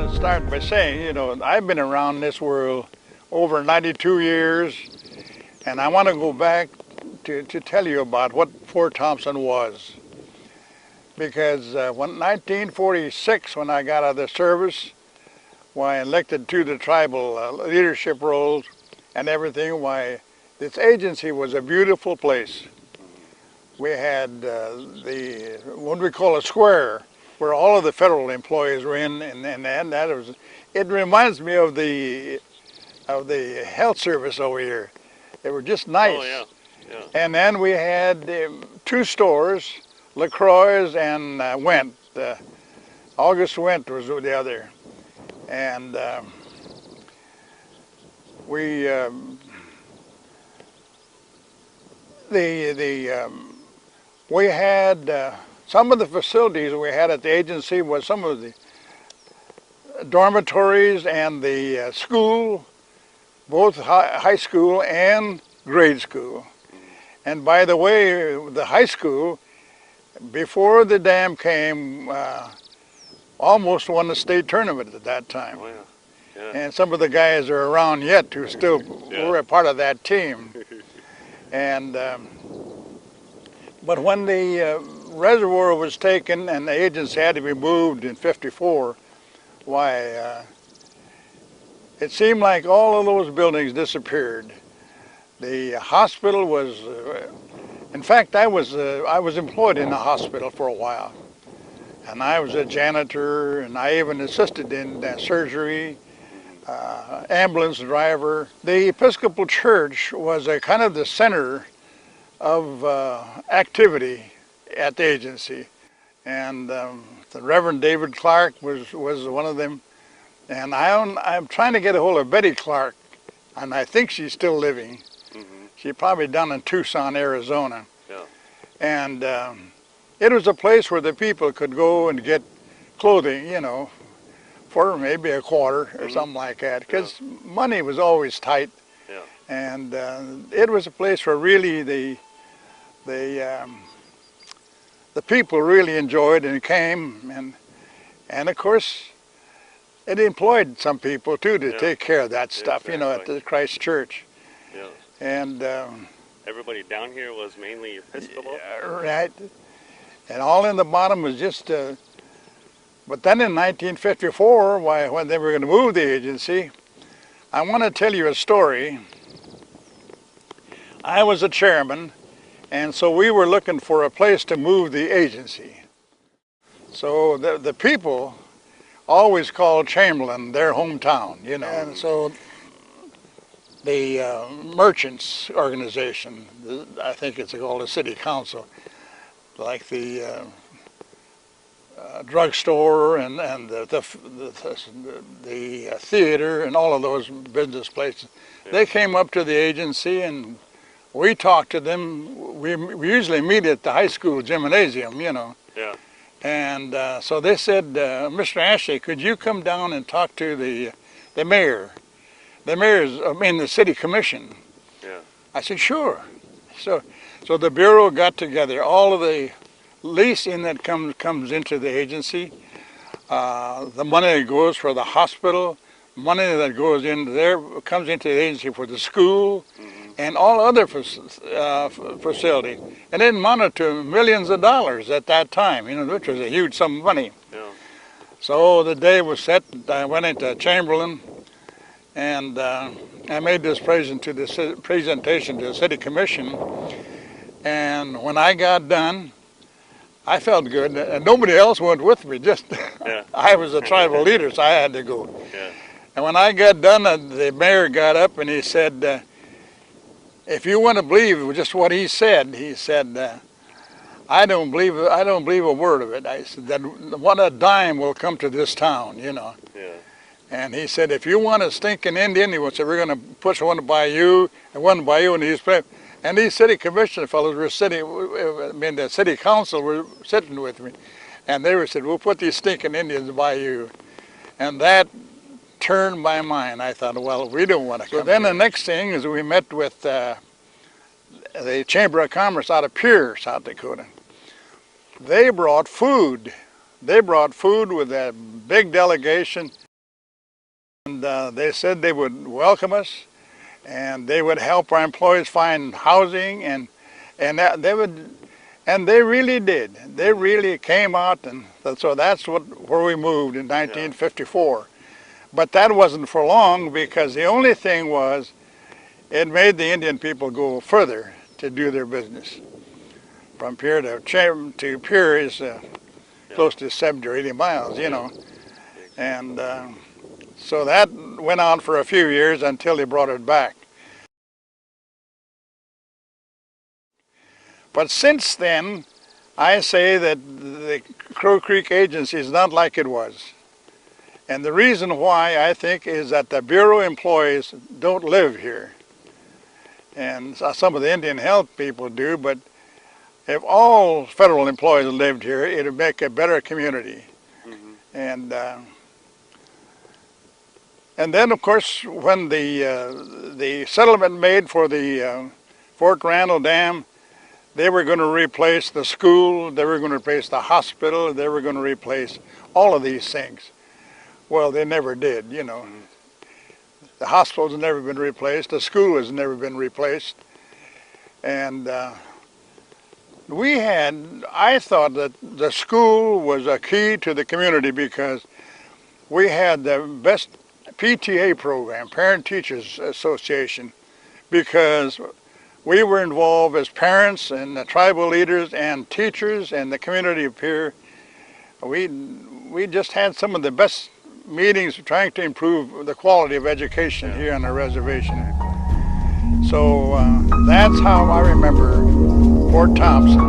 to start by saying, I've been around this world over 92 years, and I want to go back to tell you about what Fort Thompson was. Because when 1946, when I got out of the service, why elected to the tribal leadership roles and everything, why this agency was a beautiful place. We had what we call a square, where all of the federal employees were in, and that was. It reminds me of the health service over here. They were just nice. Oh yeah, yeah. And then we had two stores, LaCroix's and Went. August Went was the other, and we had some of the facilities we had at the agency was some of the dormitories and the school, both high school and grade school. And by the way, the high school, before the dam came, almost won the state tournament at that time. Oh, yeah. Yeah. And some of the guys are around yet who still were a part of that team. And but when the reservoir was taken and the agency had to be moved in '54, why, it seemed like all of those buildings disappeared. The hospital was, in fact, I was employed in the hospital for a while, and I was a janitor, and I even assisted in surgery, ambulance driver. The Episcopal Church was a kind of the center of activity at the agency, and the Reverend David Clark was one of them. And I'm trying to get a hold of Betty Clark, and I think she's still living. Mm-hmm. She's probably down in Tucson, Arizona. Yeah. And it was a place where the people could go and get clothing, for maybe a quarter or something like that, because money was always tight. Yeah. And it was a place where really the people really enjoyed and came, and of course it employed some people too to take care of that stuff, exactly. At the Christ Church. Yeah. And everybody down here was mainly Episcopal? Right. And all in the bottom was just, but then in 1954, when they were going to move the agency, I want to tell you a story. I was a chairman, and so we were looking for a place to move the agency. So the people always called Chamberlain their hometown, And so the merchants organization, I think it's called the city council, like the drugstore and the theater and all of those business places, they came up to the agency and we talked to them. We usually meet at the high school gymnasium, Yeah. And so they said, Mr. Ashley, could you come down and talk to the mayor? The city commission. Yeah. I said, sure. So the bureau got together all of the leasing that comes into the agency, the money that goes for the hospital, money that goes into there comes into the agency for the school, and all other facilities. And it amounted to millions of dollars at that time, which was a huge sum of money. Yeah. So the day was set. I went into Chamberlain, and I made this presentation to the city commission. And when I got done, I felt good, and nobody else went with me. Just I was a tribal leader, so I had to go. Yeah. And when I got done, the mayor got up and he said, if you want to believe just what he said, I don't believe a word of it. I said that what a dime will come to this town, Yeah. And he said, if you want a stinking Indian, he said, we're going to push one by you and one by you. And these city commissioner fellows were the city council were sitting with me, and they said, we'll put these stinking Indians by you. And that turned my mind. I thought, well, we don't want to come. So then the next thing is we met with the Chamber of Commerce out of Pierre, South Dakota. They brought food. They brought food with a big delegation. And they said they would welcome us, and they would help our employees find housing, and they really did. They really came out, and so that's where we moved in 1954. But that wasn't for long, because the only thing was, it made the Indian people go further to do their business. From Pierre to Pierre is close to 70 or 80 miles, you know. And so that went on for a few years until they brought it back. But since then, I say that the Crow Creek Agency is not like it was. And the reason why, I think, is that the Bureau employees don't live here. And some of the Indian health people do, but if all federal employees lived here, it would make a better community. Mm-hmm. And then, of course, when the settlement made for the Fort Randall Dam, they were going to replace the school, they were going to replace the hospital, they were going to replace all of these things. Well, they never did, you know. The hospital has never been replaced, the school has never been replaced. And I thought that the school was a key to the community, because we had the best PTA program, Parent Teachers Association, because we were involved as parents and the tribal leaders and teachers and the community of Pierre. We just had some of the best meetings trying to improve the quality of education here on the reservation. So that's how I remember Fort Thompson.